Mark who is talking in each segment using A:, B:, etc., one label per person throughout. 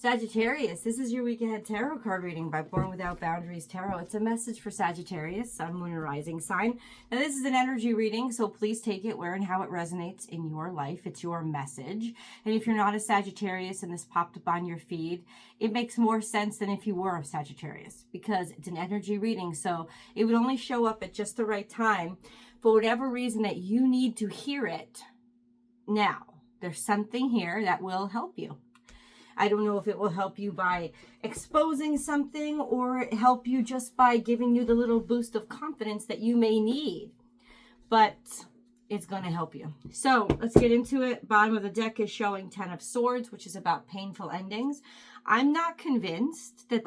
A: Sagittarius, this is your week ahead tarot card reading by Born Without Boundaries Tarot. It's a message for Sagittarius, Sun, Moon, and Rising sign. Now, this is an energy reading, so please take it where and how it resonates in your life. It's your message. And if you're not a Sagittarius and this popped up on your feed, it makes more sense than if you were a Sagittarius because it's an energy reading. So it would only show up at just the right time for whatever reason that you need to hear it. Now, there's something here that will help you. I don't know if it will help you by exposing something or help you just by giving you the little boost of confidence that you may need. But it's going to help you. So let's get into it. Bottom of the deck is showing 10 of Swords, which is about painful endings. I'm not convinced that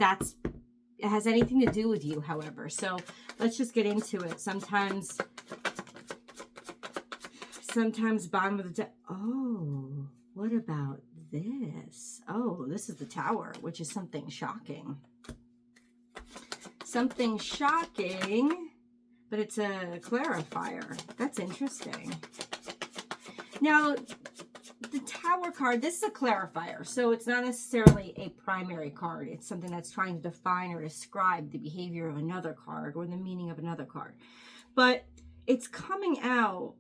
A: it has anything to do with you, however. So let's just get into it. Sometimes bottom of the deck. Oh, what about this? Oh, this is the Tower, which is something shocking. Something shocking, but it's a clarifier. That's interesting. Now, the Tower card, this is a clarifier, so it's not necessarily a primary card. It's something that's trying to define or describe the behavior of another card or the meaning of another card. But it's coming out.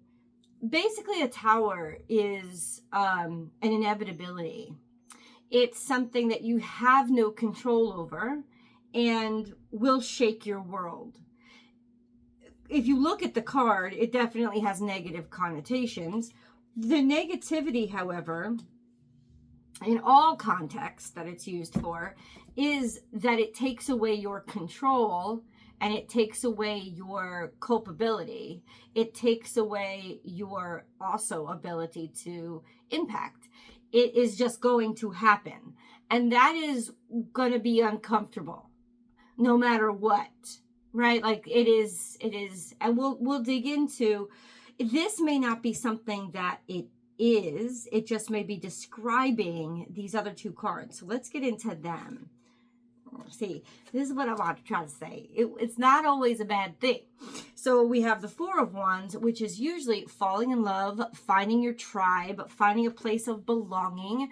A: Basically, a Tower is an inevitability. It's something that you have no control over and will shake your world. If you look at the card, it definitely has negative connotations. The negativity, however, in all contexts that it's used for, is that it takes away your control and it takes away your culpability. It takes away your also ability to impact. It is just going to happen. And that is going to be uncomfortable no matter what, right? Like it is, and we'll dig into, this may not be something that it is. It just may be describing these other two cards. So let's get into them. See, this is what I want to try to say. It's not always a bad thing. So we have the Four of Wands, which is usually falling in love, finding your tribe, finding a place of belonging,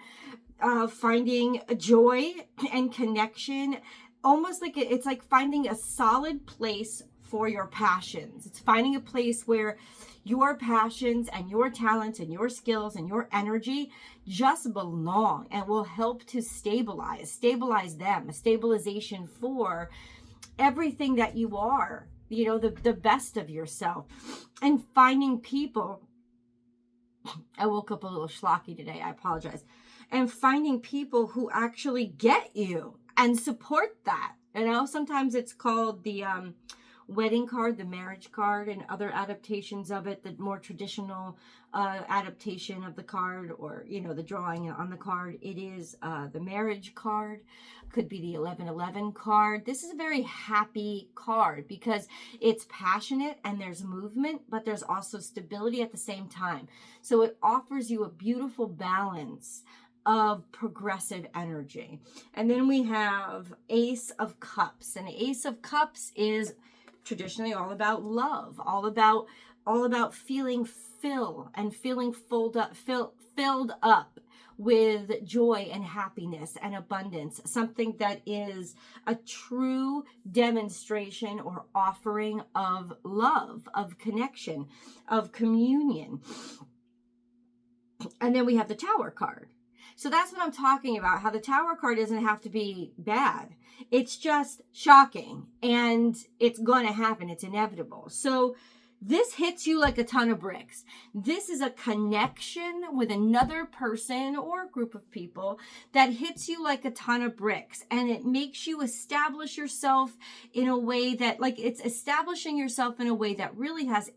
A: finding joy and connection. Almost like it's like finding a solid place for your passions. It's finding a place where your passions and your talents and your skills and your energy just belong and will help to stabilize them, a stabilization for everything that you are, you know, the best of yourself. And finding people, I woke up a little schlocky today, I apologize, and finding people who actually get you and support that. You know, sometimes it's called the wedding card, the marriage card, and other adaptations of it, the more traditional adaptation of the card, or, you know, the drawing on the card. It is the marriage card, could be the 1111 card. This is a very happy card because it's passionate and there's movement, but there's also stability at the same time. So it offers you a beautiful balance of progressive energy. And then we have Ace of Cups, and Ace of Cups is traditionally all about love, all about feeling filled up with joy and happiness and abundance, something that is a true demonstration or offering of love, of connection, of communion. And then we have the Tower card. So that's what I'm talking about, how the Tower card doesn't have to be bad. It's just shocking and it's going to happen. It's inevitable. So this hits you like a ton of bricks. This is a connection with another person or a group of people that hits you like a ton of bricks, and it makes you establish yourself in a way that, like, it's establishing yourself in a way that really has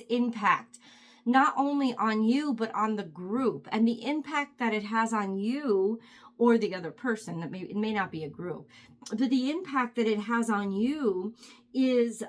A: impact, not only on you, but on the group. And the impact that it has on you or the other person, that it may not be a group, but the impact that it has on you is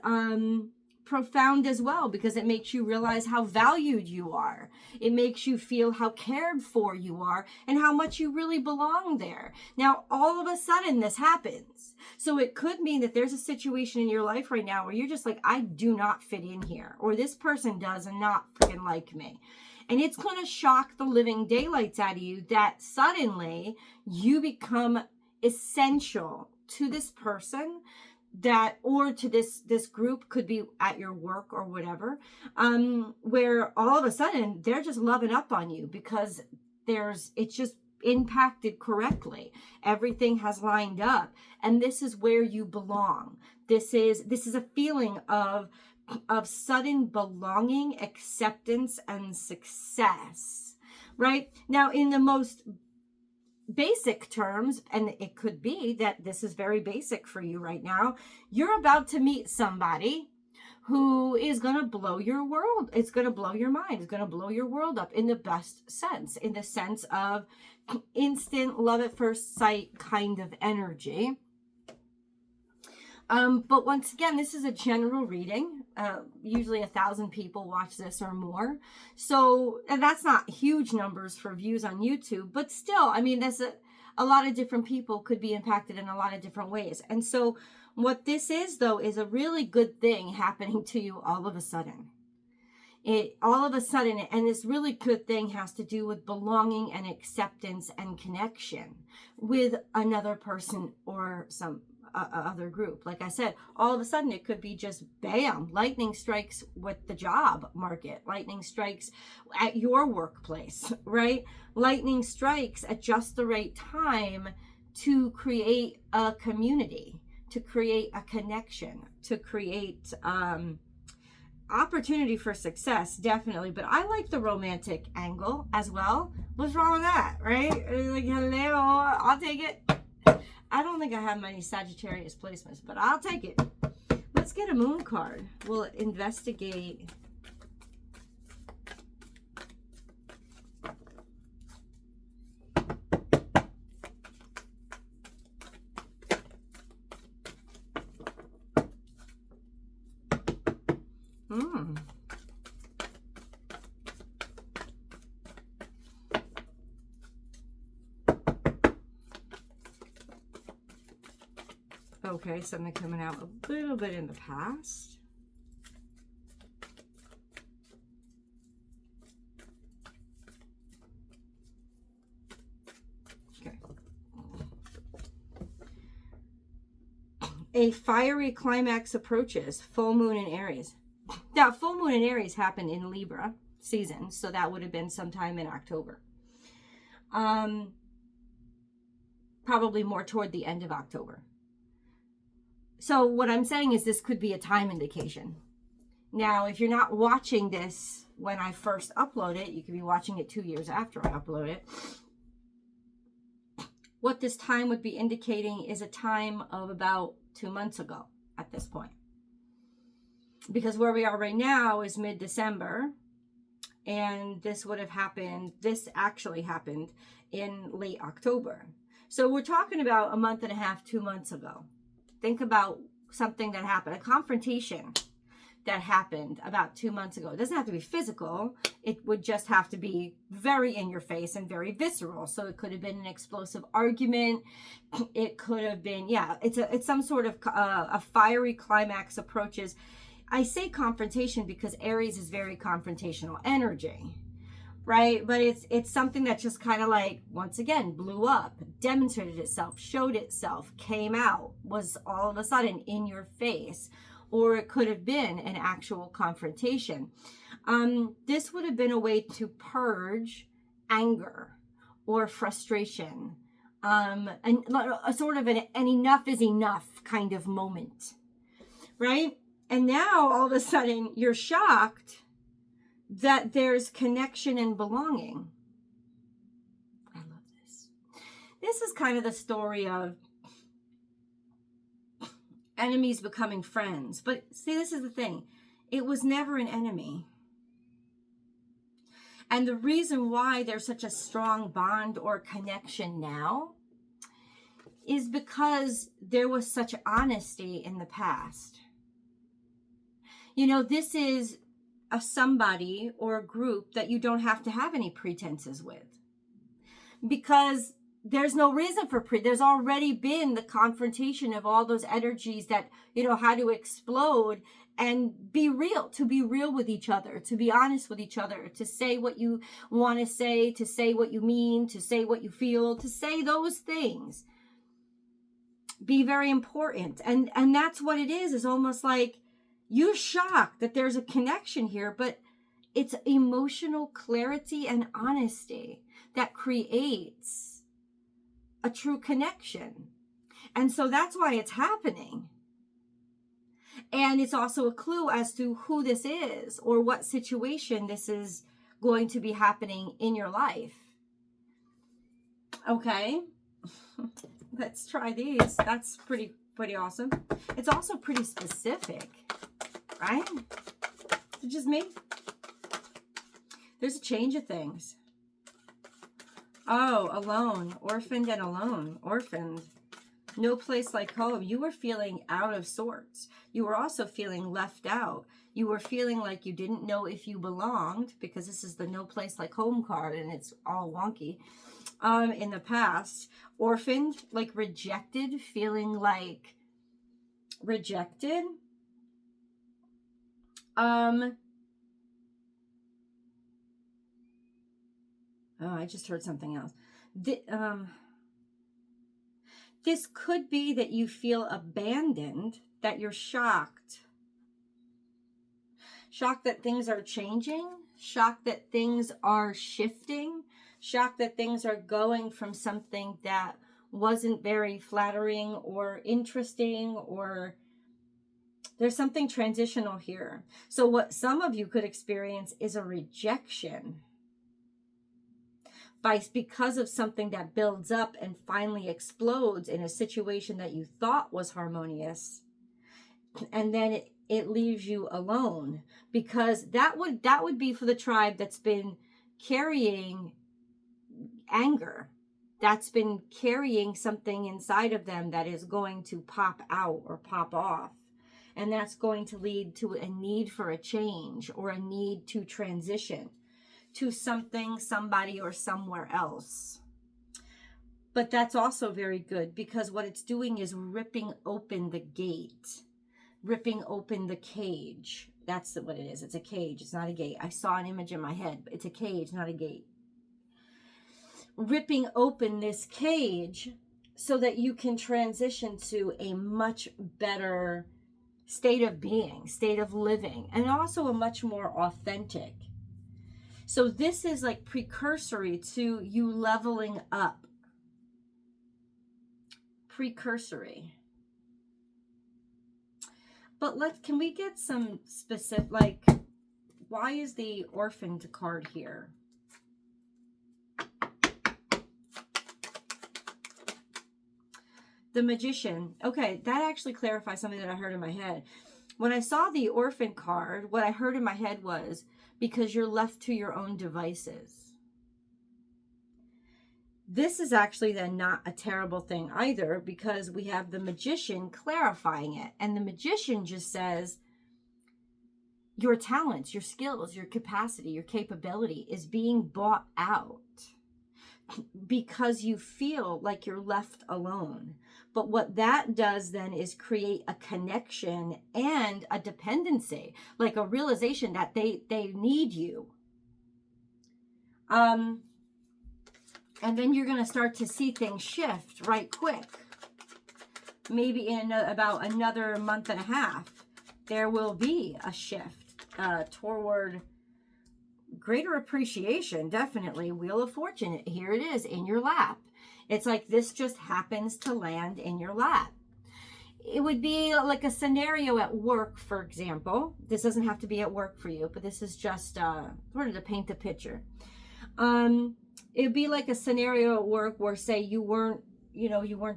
A: profound as well, because it makes you realize how valued you are. It makes you feel how cared for you are and how much you really belong there. Now, all of a sudden this happens. So it could mean that there's a situation in your life right now where you're just like, I do not fit in here, or this person does not freaking like me. And it's going to shock the living daylights out of you that suddenly you become essential to this person, that, or to this group, could be at your work or whatever, where all of a sudden they're just loving up on you because it's just impacted correctly. Everything has lined up, and this is where you belong. This is a feeling of sudden belonging, acceptance, and success, right? Now, in the most basic terms, and it could be that this is very basic for you right now, you're about to meet somebody who is going to blow your world. It's going to blow your mind. It's going to blow your world up in the best sense, in the sense of instant love at first sight kind of energy. But once again, this is a general reading. Usually 1,000 people watch this or more. So, and that's not huge numbers for views on YouTube, but still, I mean, there's a lot of different people could be impacted in a lot of different ways. And so what this is, though, is a really good thing happening to you all of a sudden. All of a sudden, and this really good thing has to do with belonging and acceptance and connection with another person or some other group. Like I said, all of a sudden it could be just bam, lightning strikes with the job market, lightning strikes at your workplace, right? Lightning strikes at just the right time to create a community, to create a connection, to create opportunity for success, definitely. But I like the romantic angle as well. What's wrong with that, right? Like, hello, I'll take it. I don't think I have many Sagittarius placements, but I'll take it. Let's get a moon card. We'll investigate. Okay, something coming out a little bit in the past. Okay. A fiery climax approaches. Full moon in Aries. Now, full moon in Aries happened in Libra season, so that would have been sometime in October. Probably more toward the end of October. So what I'm saying is this could be a time indication. Now, if you're not watching this when I first upload it, you could be watching it 2 years after I upload it. What this time would be indicating is a time of about 2 months ago at this point. Because where we are right now is mid-December, and this would have happened, this actually happened in late October. So we're talking about a month and a half, 2 months ago. Think about something that happened, a confrontation that happened about 2 months ago. It doesn't have to be physical. It would just have to be very in your face and very visceral. So it could have been an explosive argument. It could have been, yeah, it's some sort of a fiery climax approaches. I say confrontation because Aries is very confrontational energy, right? But it's something that just kind of like, once again, blew up, demonstrated itself, showed itself, came out, was all of a sudden in your face. Or it could have been an actual confrontation. This would have been a way to purge anger or frustration, and a sort of an enough is enough kind of moment, right? And now all of a sudden you're shocked that there's connection and belonging. I love this. This is kind of the story of enemies becoming friends. But see, this is the thing. It was never an enemy. And the reason why there's such a strong bond or connection now is because there was such honesty in the past. You know, this is a somebody or a group that you don't have to have any pretenses with. Because there's no reason for there's already been the confrontation of all those energies that, you know, had to explode and be real, to be real with each other, to be honest with each other, to say what you want to say what you mean, to say what you feel, to say those things. Be very important. And that's what it is almost like you're shocked that there's a connection here, but it's emotional clarity and honesty that creates a true connection. And so that's why it's happening. And it's also a clue as to who this is or what situation this is going to be happening in your life. Okay. Let's try these. That's pretty awesome. It's also pretty specific, right? Is it just me? There's a change of things. Oh, alone, orphaned and alone, orphaned. No place like home. You were feeling out of sorts. You were also feeling left out. You were feeling like you didn't know if you belonged, because this is the no place like home card and it's all wonky. In the past, orphaned, like rejected, feeling like rejected. Oh, I just heard something else. This could be that you feel abandoned, that you're shocked. Shocked that things are changing, shocked that things are shifting, shocked that things are going from something that wasn't very flattering or interesting, or there's something transitional here. So what some of you could experience is a rejection because of something that builds up and finally explodes in a situation that you thought was harmonious, and then it leaves you alone, because that would be for the tribe that's been carrying anger, that's been carrying something inside of them that is going to pop out or pop off, and that's going to lead to a need for a change or a need to transition to something, somebody, or somewhere else. But that's also very good, because what it's doing is ripping open the gate, ripping open the cage. That's what it is. It's a cage. It's not a gate. I saw an image in my head, but it's a cage, not a gate. Ripping open this cage so that you can transition to a much better state of being, state of living, and also a much more authentic. So this is like precursory to you leveling up. Precursory. But can we get some specific, like, why is the orphaned card here? The Magician. Okay, that actually clarifies something that I heard in my head. When I saw the orphan card, what I heard in my head was, because you're left to your own devices. This is actually then not a terrible thing either, because we have the Magician clarifying it. And the Magician just says, your talents, your skills, your capacity, your capability is being bought out because you feel like you're left alone. But what that does then is create a connection and a dependency, like a realization that they need you. And then you're going to start to see things shift right quick. Maybe in about another month and a half, there will be a shift toward greater appreciation. Definitely. Wheel of Fortune. Here it is in your lap. It's like this just happens to land in your lap. It would be like a scenario at work, for example. This doesn't have to be at work for you, but this is just sort of to paint the picture. It'd be like a scenario at work where, say, you weren't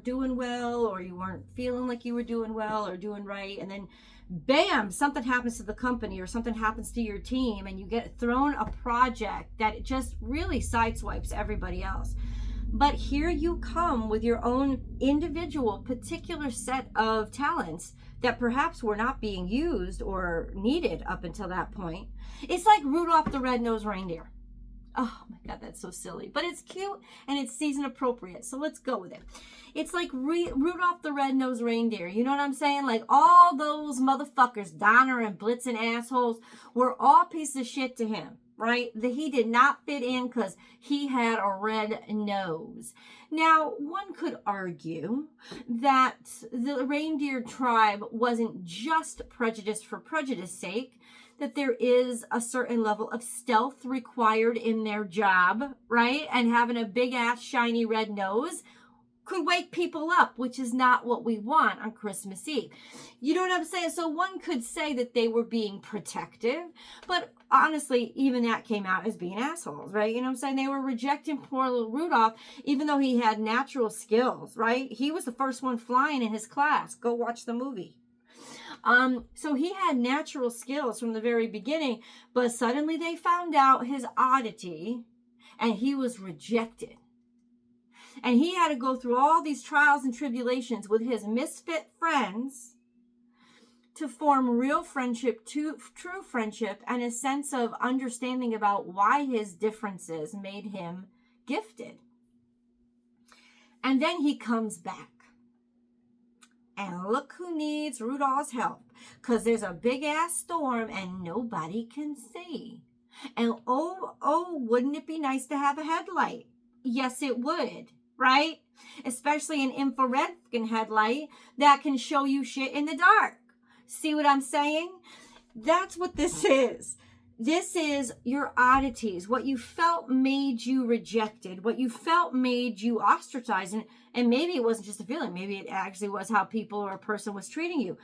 A: doing well, or you weren't feeling like you were doing well or doing right, and then bam, something happens to the company or something happens to your team, and you get thrown a project that just really sideswipes everybody else. But here you come with your own individual, particular set of talents that perhaps were not being used or needed up until that point. It's like Rudolph the Red-Nosed Reindeer. Oh my God, that's so silly. But it's cute and it's season appropriate. So let's go with it. It's like Rudolph the Red-Nosed Reindeer. You know what I'm saying? Like all those motherfuckers, Donner and Blitzen assholes, were all pieces of shit to him, right? That he did not fit in because he had a red nose. Now, one could argue that the reindeer tribe wasn't just prejudiced for prejudice's sake, that there is a certain level of stealth required in their job, right? And having a big ass shiny red nose could wake people up, which is not what we want on Christmas Eve. You know what I'm saying? So one could say that they were being protective, but honestly, even that came out as being assholes, right? You know what I'm saying? They were rejecting poor little Rudolph, even though he had natural skills, right? He was the first one flying in his class. Go watch the movie. So he had natural skills from the very beginning, but suddenly they found out his oddity and he was rejected. And he had to go through all these trials and tribulations with his misfit friends to form real friendship, true friendship, and a sense of understanding about why his differences made him gifted. And then he comes back. And look who needs Rudolph's help. Because there's a big ass storm and nobody can see. And oh, wouldn't it be nice to have a headlight? Yes, it would, right? Especially an infrared headlight that can show you shit in the dark. See what I'm saying? That's what this is. This is your oddities. What you felt made you rejected. What you felt made you ostracized. And maybe it wasn't just a feeling. Maybe it actually was how people or a person was treating you.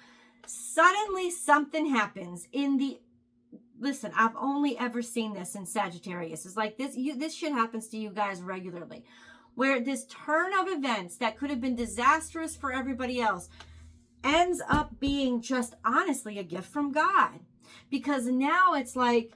A: Suddenly something happens in the... Listen, I've only ever seen this in Sagittarius. It's like this shit happens to you guys regularly. Where this turn of events that could have been disastrous for everybody else ends up being just honestly a gift from God. Because now it's like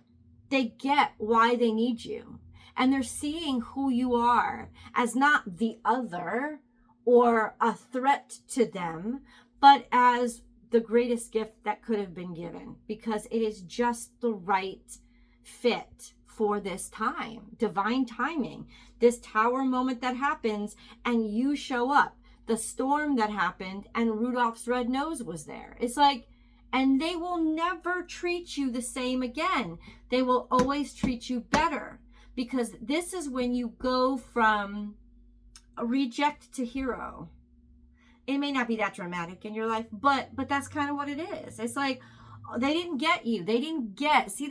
A: they get why they need you. And they're seeing who you are as not the other or a threat to them, but as the greatest gift that could have been given. Because it is just the right fit for this time. Divine timing. This tower moment that happens and you show up. The storm that happened and Rudolph's red nose was there. It's like, and they will never treat you the same again. They will always treat you better. Because this is when you go from a reject to hero. It may not be that dramatic in your life, but that's kind of what it is. It's like, they didn't get you. They didn't get, see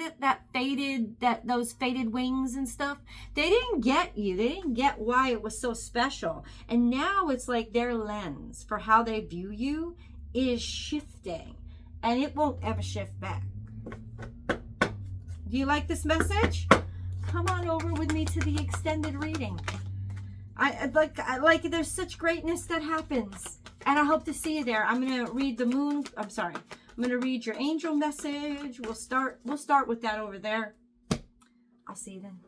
A: those faded wings and stuff? They didn't get you. They didn't get why it was so special. And now it's like their lens for how they view you is shifting. And it won't ever shift back. Do you like this message? Come on over with me to the extended reading. I like there's such greatness that happens. And I hope to see you there. I'm going to read the moon. I'm sorry. I'm going to read your angel message. We'll start with that over there. I'll see you then.